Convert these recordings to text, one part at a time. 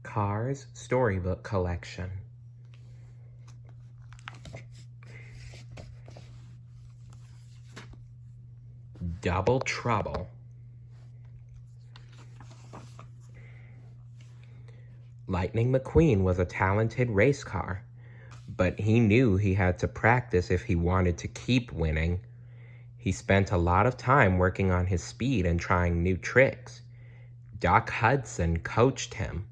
Cars Storybook Collection. Double Trouble. Lightning McQueen was a talented race car, but he knew he had to practice if he wanted to keep winning. He spent a lot of time working on his speed and trying new tricks. Doc Hudson coached him.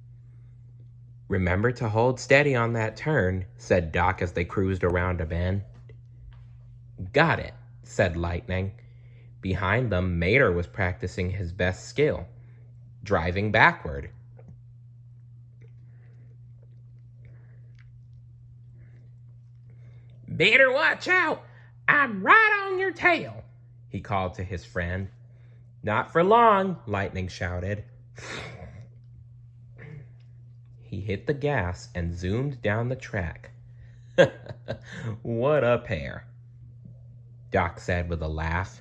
"Remember to hold steady on that turn," said Doc as they cruised around a bend. "Got it," said Lightning. Behind them, Mater was practicing his best skill, driving backward. "Better watch out! I'm right on your tail," he called to his friend. "Not for long," Lightning shouted. He hit the gas and zoomed down the track. "What a pair," Doc said with a laugh.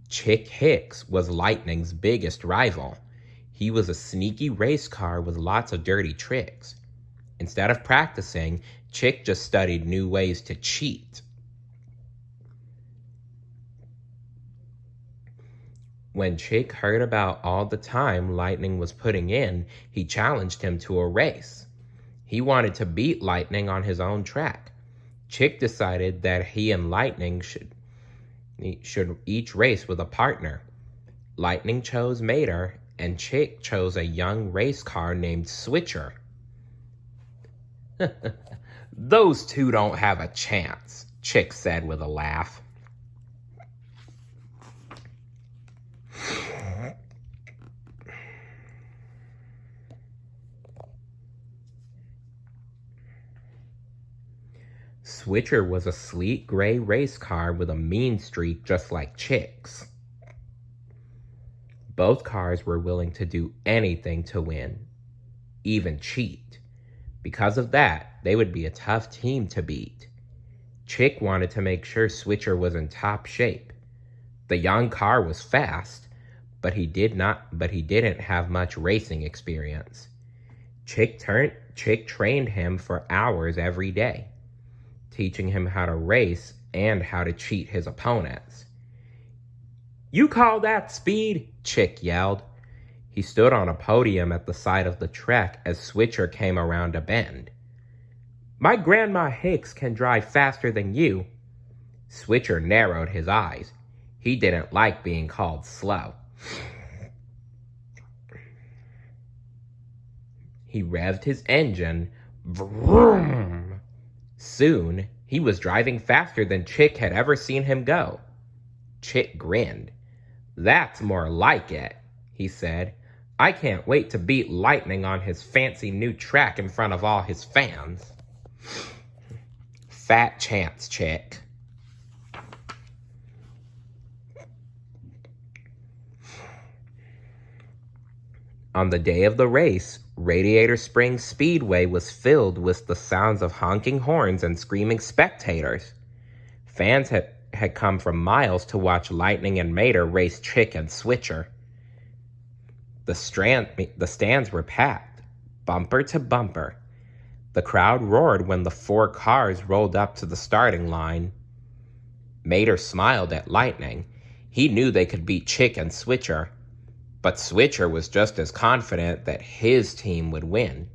Chick Hicks was Lightning's biggest rival. He was a sneaky race car with lots of dirty tricks. Instead of practicing, Chick just studied new ways to cheat. When Chick heard about all the time Lightning was putting in, he challenged him to a race. He wanted to beat Lightning on his own track. Chick decided that he and Lightning should each race with a partner. Lightning chose Mater, and Chick chose a young race car named Switcher. "Those two don't have a chance," Chick said with a laugh. Switcher was a sleek gray race car with a mean streak just like Chick's. Both cars were willing to do anything to win, even cheat. Because of that, they would be a tough team to beat. Chick wanted to make sure Switcher was in top shape. The young car was fast, but he didn't have much racing experience. Chick trained him for hours every day, teaching him how to race and how to cheat his opponents. "You call that speed?" Chick yelled. He stood on a podium at the side of the track as Switcher came around a bend. "My Grandma Hicks can drive faster than you." Switcher narrowed his eyes. He didn't like being called slow. He revved his engine. Vroom! Soon, he was driving faster than Chick had ever seen him go. Chick grinned. "That's more like it," he said. "I can't wait to beat Lightning on his fancy new track in front of all his fans." "Fat chance, Chick." On the day of the race, Radiator Springs Speedway was filled with the sounds of honking horns and screaming spectators. Fans had come from miles to watch Lightning and Mater race Chick and Switcher. The stands were packed, bumper to bumper. The crowd roared when the four cars rolled up to the starting line. Mater smiled at Lightning. He knew they could beat Chick and Switcher, but Switcher was just as confident that his team would win.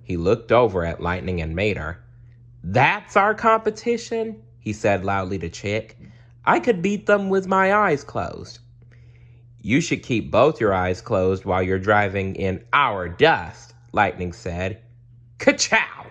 He looked over at Lightning and Mater. "That's our competition?" he said loudly to Chick. "I could beat them with my eyes closed." "You should keep both your eyes closed while you're driving in our dust," Lightning said. Ka-chow!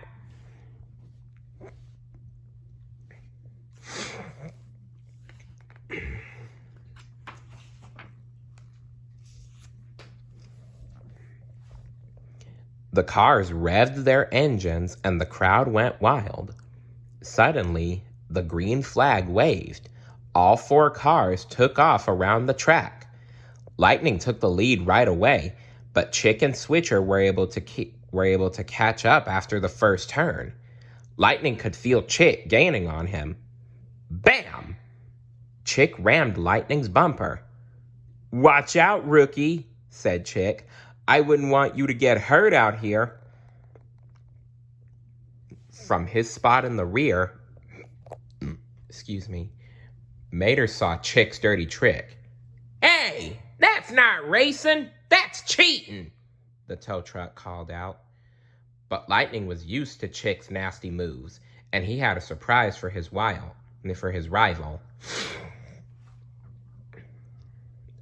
The cars revved their engines and the crowd went wild. Suddenly, the green flag waved. All four cars took off around the track. Lightning took the lead right away, but Chick and Switcher were able to catch up after the first turn. Lightning could feel Chick gaining on him. Bam! Chick rammed Lightning's bumper. "Watch out, rookie," said Chick. I wouldn't want you to get hurt out here. From his spot in the rear, Mater saw Chick's dirty trick. Hey, that's not racing, that's cheating, the tow truck called out. But Lightning was used to Chick's nasty moves, and he had a surprise for his rival.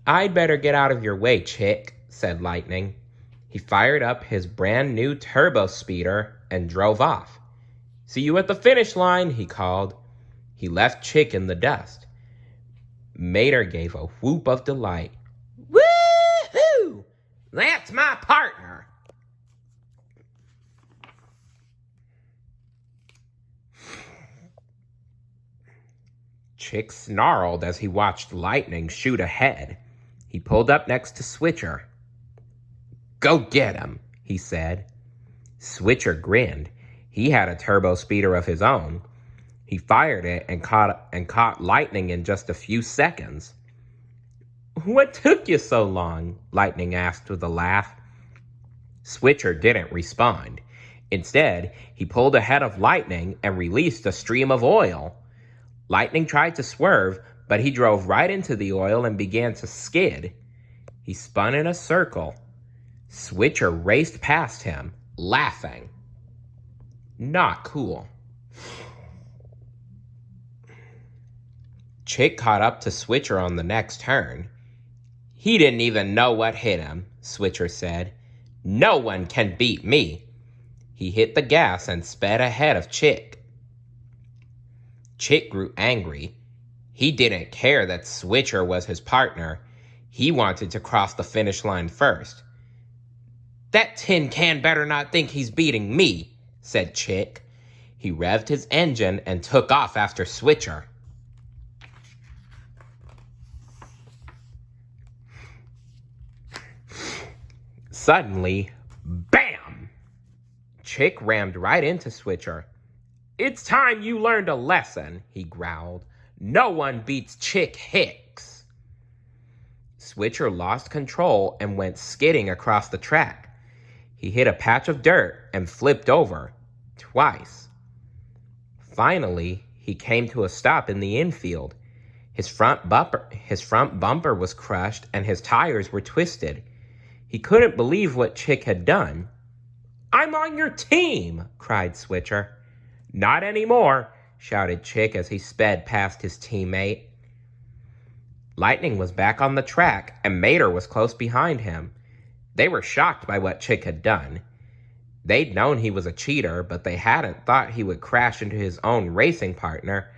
I'd better get out of your way, Chick, said Lightning. He fired up his brand new turbo speeder and drove off. See you at the finish line, he called. He left Chick in the dust. Mater gave a whoop of delight. Woo-hoo! That's my partner! Chick snarled as he watched Lightning shoot ahead. He pulled up next to Switcher. Go get him, he said. Switcher grinned. He had a turbo speeder of his own. He fired it and caught Lightning in just a few seconds. What took you so long? Lightning asked with a laugh. Switcher didn't respond. Instead, he pulled ahead of Lightning and released a stream of oil. Lightning tried to swerve, but he drove right into the oil and began to skid. He spun in a circle. Switcher raced past him, laughing. Not cool. Chick caught up to Switcher on the next turn. He didn't even know what hit him, Switcher said. No one can beat me. He hit the gas and sped ahead of Chick. Chick grew angry. He didn't care that Switcher was his partner. He wanted to cross the finish line first. That tin can better not think he's beating me, said Chick. He revved his engine and took off after Switcher. Suddenly, bam! Chick rammed right into Switcher. It's time you learned a lesson, he growled. No one beats Chick Hicks. Switcher lost control and went skidding across the track. He hit a patch of dirt and flipped over, twice. Finally, he came to a stop in the infield. His front bumper was crushed and his tires were twisted. He couldn't believe what Chick had done. I'm on your team, cried Switcher. Not anymore, shouted Chick as he sped past his teammate. Lightning was back on the track and Mater was close behind him. They were shocked by what Chick had done. They'd known he was a cheater, but they hadn't thought he would crash into his own racing partner.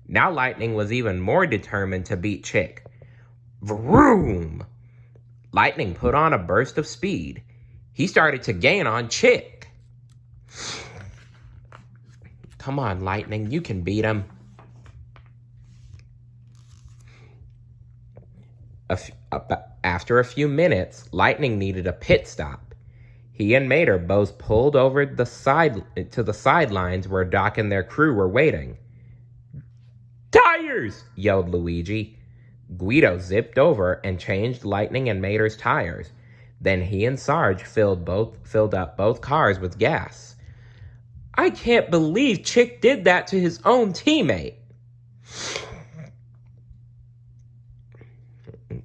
Now Lightning was even more determined to beat Chick. Vroom! Lightning put on a burst of speed. He started to gain on Chick. Come on, Lightning, you can beat him. After a few minutes, Lightning needed a pit stop. He and Mater both pulled over to the sidelines where Doc and their crew were waiting. Tires! Yelled Luigi. Guido zipped over and changed Lightning and Mater's tires. Then he and Sarge filled up both cars with gas. I can't believe Chick did that to his own teammate.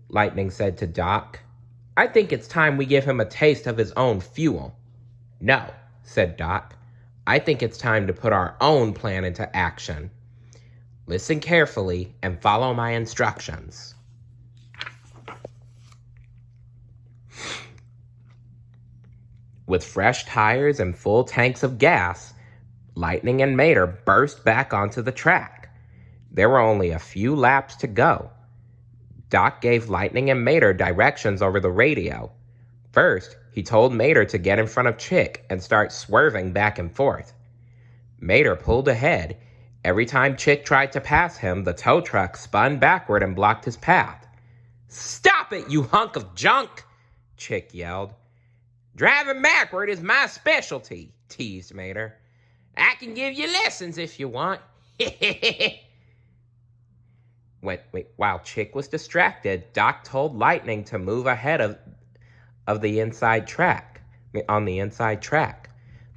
Lightning said to Doc. I think it's time we give him a taste of his own fuel. No, said Doc. I think it's time to put our own plan into action. Listen carefully and follow my instructions. With fresh tires and full tanks of gas, Lightning and Mater burst back onto the track. There were only a few laps to go. Doc gave Lightning and Mater directions over the radio. First, he told Mater to get in front of Chick and start swerving back and forth. Mater pulled ahead. Every time Chick tried to pass him, the tow truck spun backward and blocked his path. Stop it, you hunk of junk! Chick yelled. Driving backward is my specialty, teased Mater. I can give you lessons if you want. While Chick was distracted, Doc told Lightning to move ahead of the inside track, on the inside track.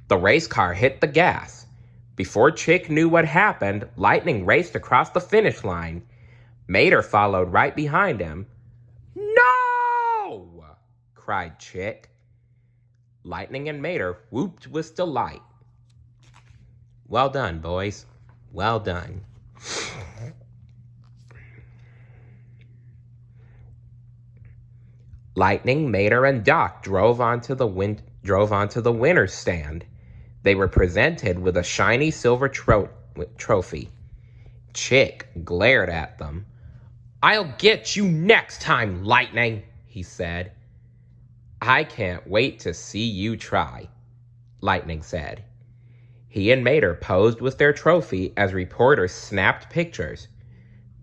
The race car hit the gas. Before Chick knew what happened, Lightning raced across the finish line. Mater followed right behind him. "No!" cried Chick. Lightning and Mater whooped with delight. Well done, boys. Well done. Lightning, Mater, and Doc drove onto the winner's stand. They were presented with a shiny silver trophy. Chick glared at them. "I'll get you next time, Lightning," he said. "I can't wait to see you try," Lightning said. He and Mater posed with their trophy as reporters snapped pictures.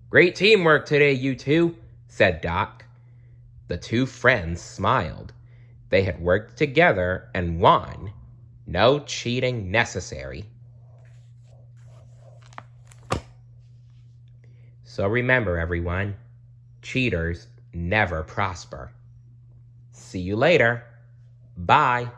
"Great teamwork today, you two," said Doc. The two friends smiled. They had worked together and won. No cheating necessary. So remember, everyone, cheaters never prosper. See you later. Bye.